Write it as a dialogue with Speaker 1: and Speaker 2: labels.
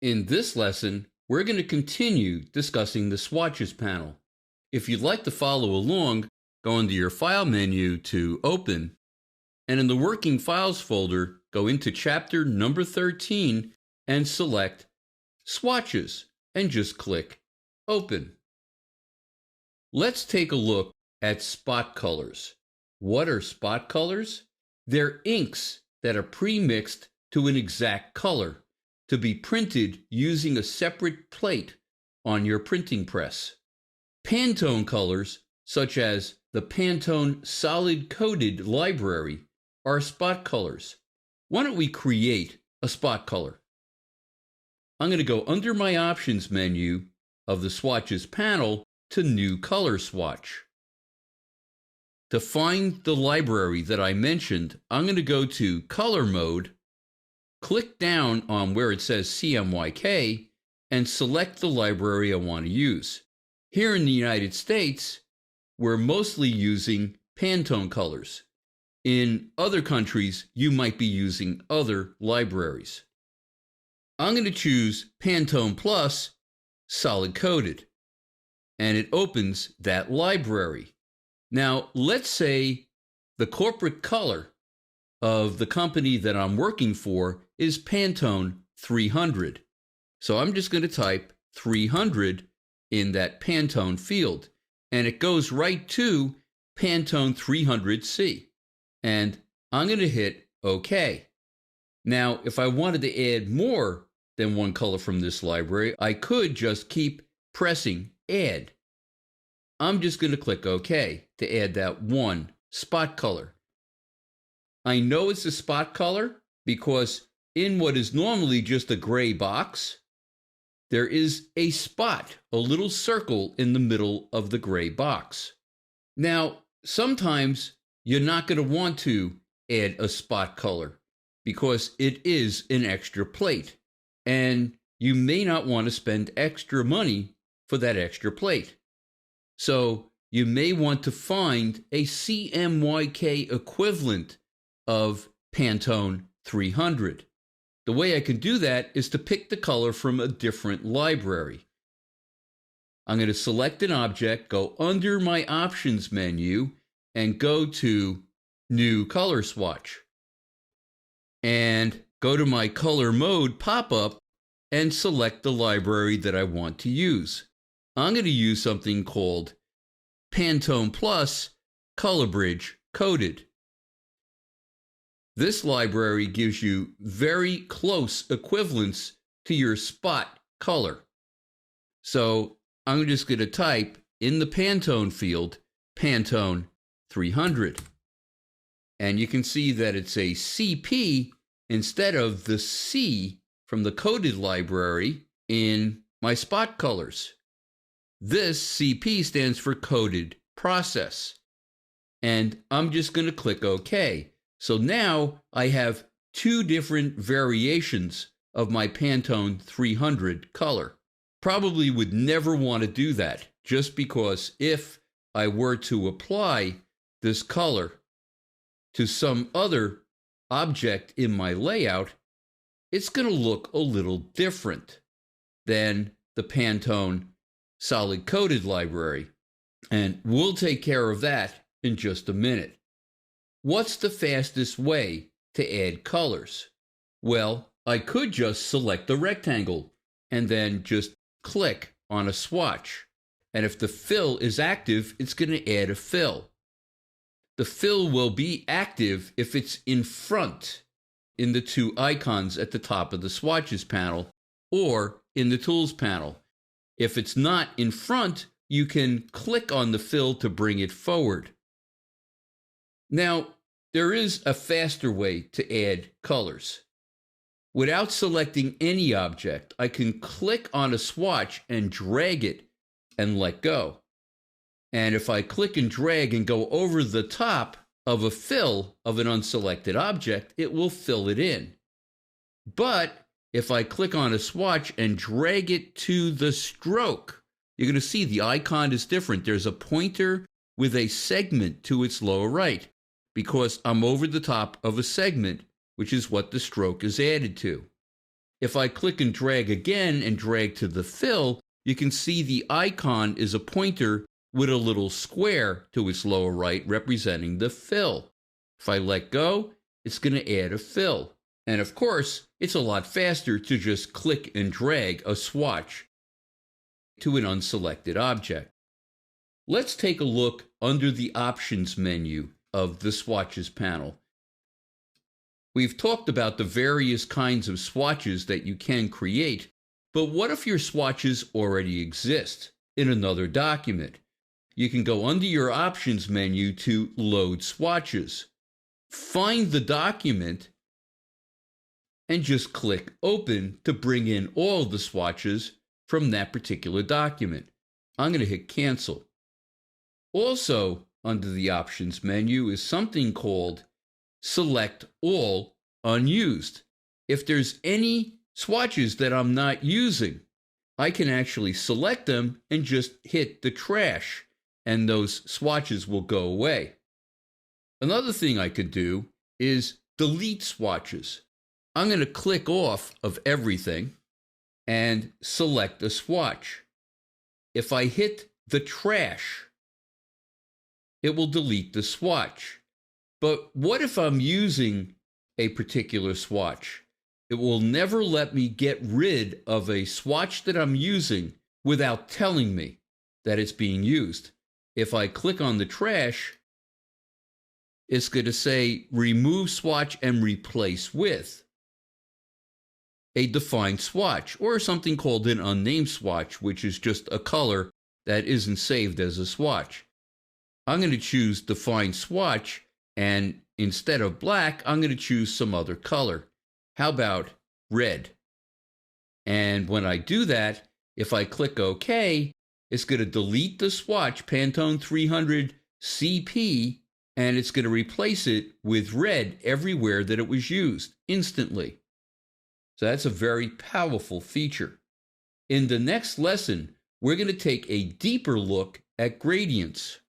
Speaker 1: In this lesson, we're going to continue discussing the swatches panel. If you'd like to follow along, go into your File menu to Open, and in the Working Files folder, go into chapter number 13 and select Swatches and just click Open. Let's take a look at spot colors. What are spot colors? They're inks that are pre-mixed to an exact color to be printed using a separate plate on your printing press. Pantone colors, such as the Pantone Solid Coated library, are spot colors. Why don't we create a spot color? I'm going to go under my Options menu of the Swatches panel to New Color Swatch. To find the library that I mentioned, I'm going to go to Color Mode, click down on where it says CMYK, and select the library I want to use. Here in the United States, we're mostly using Pantone colors. In other countries, you might be using other libraries. I'm going to choose Pantone Plus Solid Coated, and it opens that library. Now, let's say the corporate color of the company that I'm working for is Pantone 300. So I'm just going to type 300 in that Pantone field, and it goes right to Pantone 300C. And I'm going to hit OK. Now, if I wanted to add more than one color from this library, I could just keep pressing Add. I'm just going to click OK to add that one spot color. I know it's a spot color because in what is normally just a gray box, there is a spot, a little circle in the middle of the gray box. Now, sometimes you're not going to want to add a spot color because it is an extra plate, and you may not want to spend extra money for that extra plate. So you may want to find a CMYK equivalent of Pantone 300. The way I can do that is to pick the color from a different library. I'm going to select an object, go under my Options menu, and go to New Color Swatch. And go to my Color Mode pop-up and select the library that I want to use. I'm going to use something called Pantone Plus Color Bridge Coated. This library gives you very close equivalents to your spot color. So I'm just going to type in the Pantone field, Pantone 300. And you can see that it's a CP instead of the C from the coded library in my spot colors. This CP stands for Coded Process. And I'm just going to click OK. So now I have two different variations of my Pantone 300 color. Probably would never want to do that, just because if I were to apply this color to some other object in my layout, it's going to look a little different than the Pantone Solid Coated library. And we'll take care of that in just a minute. What's the fastest way to add colors? Well, I could just select the rectangle and then just click on a swatch. And if the fill is active, it's going to add a fill. The fill will be active if it's in front in the two icons at the top of the swatches panel or in the tools panel. If it's not in front, you can click on the fill to bring it forward. Now, there is a faster way to add colors. Without selecting any object, I can click on a swatch and drag it and let go. And if I click and drag and go over the top of a fill of an unselected object, it will fill it in. But if I click on a swatch and drag it to the stroke, you're going to see the icon is different. There's a pointer with a segment to its lower right, because I'm over the top of a segment, which is what the stroke is added to. If I click and drag again and drag to the fill, you can see the icon is a pointer with a little square to its lower right representing the fill. If I let go, it's going to add a fill. And of course, it's a lot faster to just click and drag a swatch to an unselected object. Let's take a look under the Options menu of the Swatches panel. We've talked about the various kinds of swatches that you can create, but what if your swatches already exist in another document? You can go under your Options menu to Load Swatches. Find the document and just click Open to bring in all the swatches from that particular document. I'm going to hit Cancel. Also, under the Options menu is something called Select All Unused. If there's any swatches that I'm not using, I can actually select them and just hit the trash, and those swatches will go away. Another thing I could do is delete swatches. I'm going to click off of everything and select a swatch. If I hit the trash, it will delete the swatch. But what if I'm using a particular swatch? It will never let me get rid of a swatch that I'm using without telling me that it's being used. If I click on the trash, it's going to say remove swatch and replace with a defined swatch, or something called an unnamed swatch, which is just a color that isn't saved as a swatch. I'm going to choose define swatch, and instead of black, I'm going to choose some other color. How about red? And when I do that, if I click OK, it's going to delete the swatch Pantone 300 CP, and it's going to replace it with red everywhere that it was used instantly. So that's a very powerful feature. In the next lesson, we're going to take a deeper look at gradients.